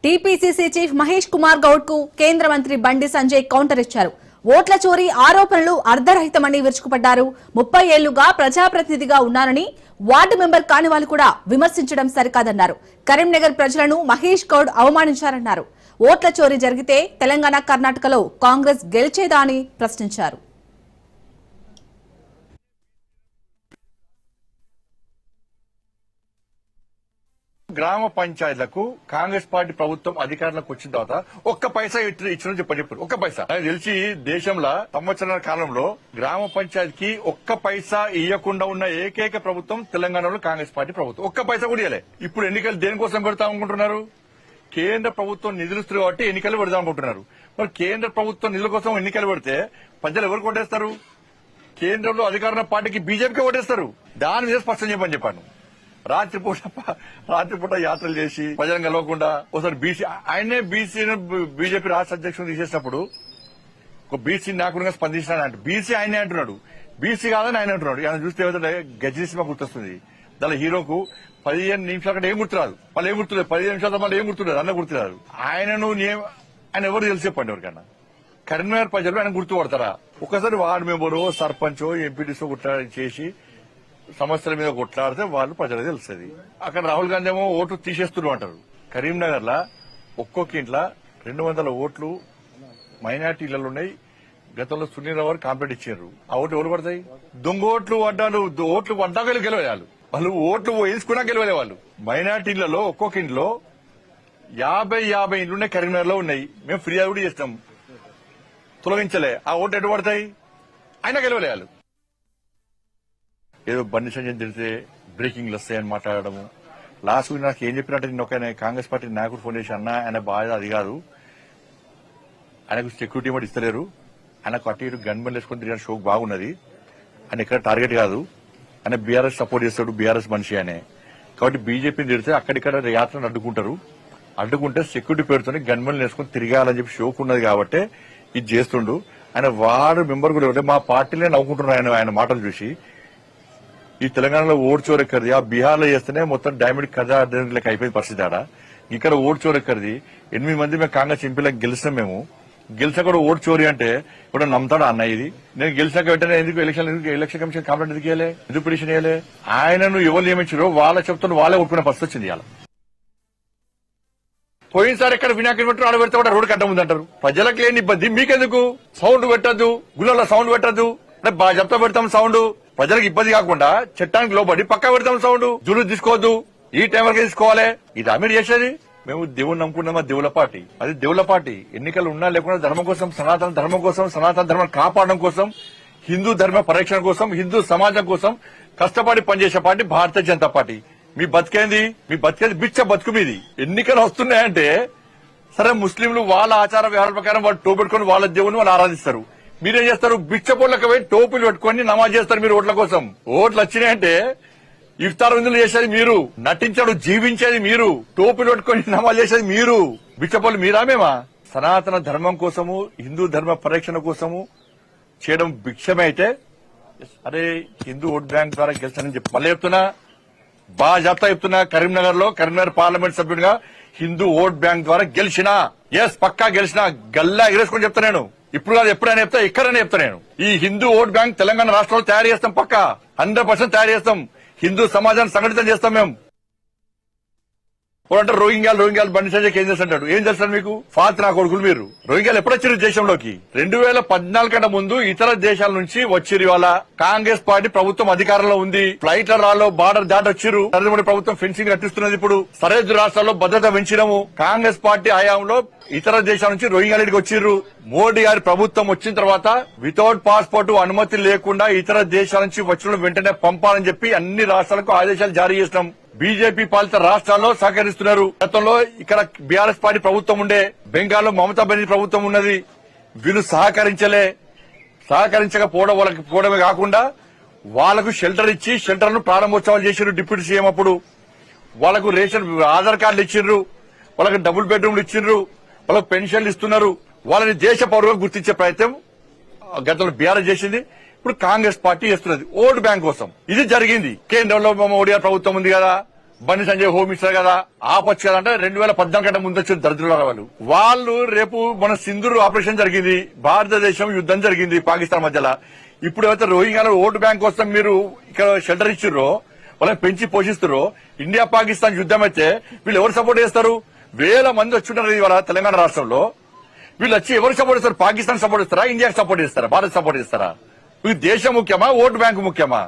TPCC chief Mahesh Kumar Goud కు కేంద్ర మంత్రి బండి సంజయ్ కౌంటర్ ఇచ్చారు. ఓట్ల చోరీ ఆరోపణలు అర్ధరహితమని విరుచుకుపడ్డారు. 30 ఏళ్లుగా ప్రజాప్రతినిధిగా ఉన్నారని, వార్డు మెంబర్ కాని వాళ్ళు కూడా విమర్శించడం సరికాదన్నారు. కరీంనగర్ ప్రజలను మహేష్ గౌడ్ అవమానించారన్నారు. ఓట్ల చోరీ జరిగితే తెలంగాణ, కర్ణాటకలో కాంగ్రెస్ గెలిచేదా అని ప్రశ్నించారు. గ్రామ పంచాయతీలకు కాంగ్రెస్ పార్టీ ప్రభుత్వం అధికారంలోకి వచ్చిన తర్వాత ఒక్క పైసా ఇచ్చిన చెప్పారు. ఒక్క పైసా నాకు తెలిసి దేశంలో సంవత్సరాల కాలంలో గ్రామ పంచాయతీకి ఒక్క పైసా ఇవ్వకుండా ఉన్న ఏకైక ప్రభుత్వం తెలంగాణలో కాంగ్రెస్ పార్టీ ప్రభుత్వం. ఒక్క పైసా కూడా ఇవ్వలే. ఇప్పుడు ఎన్నికలు దేనికోసం పెడతాం అనుకుంటున్నారు? కేంద్ర ప్రభుత్వం నిధులు ఇస్తుంది కాబట్టి ఎన్నికలు పెడదాం అనుకుంటున్నారు. మరి కేంద్ర ప్రభుత్వం నిధుల కోసం ఎన్నికలు పెడితే ప్రజలు ఎవరు ఓటేస్తారు? కేంద్రంలో అధికార పార్టీకి బీజేపీకి ఓటేస్తారు. దాని మీద స్పష్టం చెప్పని చెప్పాను. రాత్రిపూట యాత్రలు చేసి ప్రజలను కలవకుండా ఒకసారి బీసీ ఆయనే బీజేపీ రాష్ట్ర అధ్యక్షుడు తీసేసినప్పుడు ఒక బీసీ నాయకుడిగా స్పందించినాడు. బీసీ ఆయనే అంటున్నాడు, బీసీ కాదని ఆయన అంటున్నాడు. ఆయన చూస్తే ఏమంటే గజ్జి సినిమా గుర్తొస్తుంది. దాని హీరోకు 15 నిమిషాల కంటే ఏం గుర్తురాదు, వాళ్ళు ఏం గుర్తులేదు. 15 నిమిషాల మళ్ళీ ఏం గుర్తులేదు, అన్న గుర్తురాదు. ఆయన ఎవరు తెలిసి చెప్పండి ఎవరికన్నా. కరీంనగర్ ప్రజలు ఆయన గుర్తుపడతారా? ఒకసారి వార్డు మెంబరో, సర్పంచో, ఎంపీటీసో చేసి సమస్యల మీద కొట్లాడితే వాళ్ళు ప్రజలకు తెలుస్తుంది. అక్కడ రాహుల్ గాంధీ ఏమో ఓట్లు తీసేస్తున్నారు అంటారు. కరీంనగర్ లా ఒక్కొక్క ఇంట్లో 200 ఓట్లు మైనార్టీలలో ఉన్నాయి. గతంలో సునీల్ రావు కాంప్లైంట్ ఇచ్చారు. ఆ ఓట్లు ఎవరు పడతాయి? దొంగ ఓట్లు పడ్డాలు. ఓట్లు పడ్డాక గెలవాలి వాళ్ళు ఓట్లు వేసుకున్నా గెలవలే వాళ్ళు. మైనార్టీలలో ఒక్కొక్క ఇంట్లో 50 ఇండ్లున్నాయి. కరీంనగర్ లో ఉన్నాయి. మేము ఫిర్యాదు కూడా చేస్తాం, తొలగించలే. ఆ ఓట్లు ఎటు పడతాయి? అయినా గెలవలే వాళ్ళు. ఏదో బండి సంజయ్ తెలిస్తే బ్రేకింగ్లు వస్తాయని మాట్లాడము. లాస్ట్ వీక్ నాకు ఏం చెప్పినట్టు నేను ఒక కాంగ్రెస్ పార్టీ నాయకుడు ఫోన్ చేసి, అన్న ఆయన బాధ్యత అది కాదు, ఆయనకు సెక్యూరిటీ కూడా ఇస్తలేరు, ఆయనకు అటు ఇటు గన్ మెన్ వేసుకుని తిరిగిన షోక్ బాగున్నది, ఆయన ఎక్కడ టార్గెట్ కాదు, ఆయన బీఆర్ఎస్ సపోర్ట్ చేస్తాడు, బీఆర్ఎస్ మనిషి అనే. కాబట్టి బీజేపీని తిడితే అక్కడిక్కడ యాత్రను అడ్డుకుంటే సెక్యూరిటీ పేరుతో గన్ మెన్ వేసుకుని తిరగాలని చెప్పి షోక్ ఉన్నది. కాబట్టి ఇది చేస్తుండు. ఆయన వార్డు మెంబర్ కూడా మా పార్టీలే నవ్వుకుంటున్నారు ఆయన మాటలు చూసి. ఈ తెలంగాణలో ఓటు చోరు ఎక్కడిది, ఆ బీహార్ లో చేస్తేనే మొత్తం డైమండ్ కథ అయిపోయిన పరిస్థితి. ఆడ ఇక్కడ ఓటు చోరు ఎక్కడిది? 8 మంది మేము కాంగ్రెస్ ఎంపీలకు గెలిచినాం. మేము గెలిచా కూడా ఓటు చోరీ అంటే ఇప్పుడు నమ్ముతాడు అన్న. ఇది నేను గెలిచాక వెంటనే ఎందుకు ఎలక్షన్ కమిషన్ కంప్లైంట్ ఎందుకు వేయలే, ఎందుకు పిటిషన్ వేయలే? ఆయనను ఎవరు నియమించారో వాళ్ళ చెప్తున్న వాళ్ళే ఒప్పుకునే పరిస్థితి వచ్చింది. ఇవాళ పోయినసారి ఎక్కడ వినాయకుడు పెట్టారు, ఆడ పెడితే కూడా రోడ్డు కట్ట ఉందంటారు. ప్రజలకు లేని ఇబ్బంది మీకెందుకు? సౌండ్ పెట్టద్దు, గుళ్ళలో సౌండ్ పెట్టద్దు, బాగా చెప్తా పెడతాం సౌండ్. ప్రజలకు ఇబ్బంది కాకుండా చట్టానికి లోబడి పక్కా పెడతాం సౌండ్. జులు తీసుకోవద్దు, ఈ టైం వరకు తీసుకోవాలి. ఇది మీరు చేసేది. మేము దేవుని నమ్ముకున్నామా? దేవుల పార్టీ, అది దేవుల పార్టీ. ఎన్నికలు ఉన్నా లేకుండా ధర్మం కోసం, సనాతన ధర్మం కోసం, సనాతన ధర్మం కాపాడడం కోసం, హిందూ ధర్మ పరిరక్షణ కోసం, హిందూ సమాజం కోసం కష్టపడి పనిచేసే పార్టీ భారతీయ జనతా పార్టీ. మీ బతికేంది బిచ్చ బతుకు మీది. ఎన్నికలు వస్తున్నాయంటే సరే, ముస్లింలు వాళ్ళ ఆచార వ్యవహారాల ప్రకారం వాళ్ళు టోపెట్టుకుని వాళ్ళ దేవుని వాళ్ళు ఆరాధిస్తారు. మీరేం చేస్తారు? బిచ్చపోళ్ళకి పోయి టోపులు పెట్టుకుని నమాజ్ చేస్తారు మీరు ఓట్ల కోసం. ఓట్లు వచ్చినాయంటే ఇఫ్తార్ విందులు చేసేది మీరు, నటించడు జీవించేది మీరు, టోపులు పెట్టుకుని నమాజ్ చేసేది మీరు. బిచ్చపోళ్ళు మీరా? మేమా? సనాతన ధర్మం కోసము, హిందూ ధర్మ పరిరక్షణ కోసము చేయడం భిక్షమే అయితే, అరే హిందూ ఓట్ బ్యాంక్ ద్వారా గెలిచానని చెప్పి మళ్ళీ చెప్తున్నా, బాగా చెప్తున్నా. కరీంనగర్ పార్లమెంట్ సభ్యుడిగా హిందూ ఓట్ బ్యాంక్ ద్వారా గెలిచినా, పక్కా గెలిచినా, గల్లా ఎగరేసుకొని చెప్తా నేను. ఇప్పుడు కాదు, ఎప్పుడైనా చెప్తా, ఎక్కడైనా చెప్తా నేను. ఈ హిందూ ఓట్ బ్యాంక్ తెలంగాణ రాష్ట్రంలో తయారు చేస్తాం, పక్కా 100% తయారు చేస్తాం. హిందూ సమాజాన్ని సంఘటితం చేస్తాం మేము. అంటే రోహింగ్యాలు బండి సంజయ్ ఏం చేస్తుంటాడు? ఏం చేస్తారు మీకు? ఫాత్రా కొడుకులు మీరు. రోహింగ్యాలు ఎప్పుడు వచ్చారు దేశంలోకి? 2014 కంటే ముందు ఇతర దేశాల నుంచి వచ్చిరు. ఇవాళ కాంగ్రెస్ పార్టీ ప్రభుత్వం అధికారంలో ఉంది. ఫ్లైట్ల రాలో బార్డర్ దాటి వచ్చిరు. నరేంద్ర మోడీ ప్రభుత్వం ఫెన్సింగ్ కట్టిస్తున్నది. ఇప్పుడు సరిహద్దు రాష్ట్రాల్లో భద్రత పెంచినము. కాంగ్రెస్ పార్టీ హయాంలో ఇతర దేశాల నుంచి రోహింగ్యాలకి వచ్చిర్రు. మోడీ గారి ప్రభుత్వం వచ్చిన తర్వాత వితౌట్ పాస్పోర్ట్, అనుమతి లేకుండా ఇతర దేశాల నుంచి వచ్చిన వెంటనే పంపాలని చెప్పి అన్ని రాష్ట్రాలకు ఆదేశాలు జారీ చేసినాం. బీజేపీ పాలిత రాష్ట్రాల్లో సహకరిస్తున్నారు. గతంలో ఇక్కడ బీఆర్ఎస్ పార్టీ ప్రభుత్వం ఉండే, బెంగాల్లో మమతా బెనర్జీ ప్రభుత్వం ఉన్నది. వీళ్ళు సహకరించకపోవడమే కాకుండా వాళ్లకు షెల్టర్ ఇచ్చి షెల్టర్ను ప్రారంభోత్సవాలు చేసిరు. డిప్యూటీ సీఎం అప్పుడు వాళ్లకు రేషన్ ఆధార్ కార్డులు ఇచ్చిండ్రు, వాళ్ళకి డబుల్ బెడ్రూమ్లు ఇచ్చిండ్రు, వాళ్ళకు పెన్షన్లు ఇస్తున్నారు. వాళ్ళని దేశ పౌరులుగా గుర్తించే ప్రయత్నం గతంలో బీఆర్ఎస్ చేసింది. ఇప్పుడు కాంగ్రెస్ పార్టీ చేస్తున్నది ఓటు బ్యాంక్ కోసం. ఇది జరిగింది. కేంద్రంలో మోడీ ప్రభుత్వం ఉంది కదా, బండి సంజయ్ హోమ్ మినిస్టర్ కదా ఆపొచ్చు కదా అంటే 2014 కంటే ముందు వచ్చిన దరిద్రుల వాళ్ళు రేపు మన సింధూర్ ఆపరేషన్ జరిగింది, భారతదేశం యుద్ధం జరిగింది పాకిస్తాన్ మధ్యలో. ఇప్పుడు ఏవైతే రోహింగ్యాలో ఓటు బ్యాంక్ కోసం మీరు ఇక్కడ షెల్టర్ ఇచ్చిర్రో వాళ్ళని పెంచి పోషిస్తారో, ఇండియా పాకిస్తాన్ యుద్ధం అయితే వీళ్ళు ఎవరు సపోర్ట్ చేస్తారు? వేల మంది వచ్చుంటారు ఇవాళ తెలంగాణ రాష్ట్రంలో. వీళ్ళు వచ్చి ఎవరు సపోర్ట్ చేస్తారు? పాకిస్తాన్ సపోర్ట్ చేస్తారా, ఇండియాకి సపోర్ట్ చేస్తారా, భారత్ సపోర్ట్ చేస్తారా? మీకు దేశం ముఖ్యమా, ఓటు బ్యాంకు ముఖ్యమా?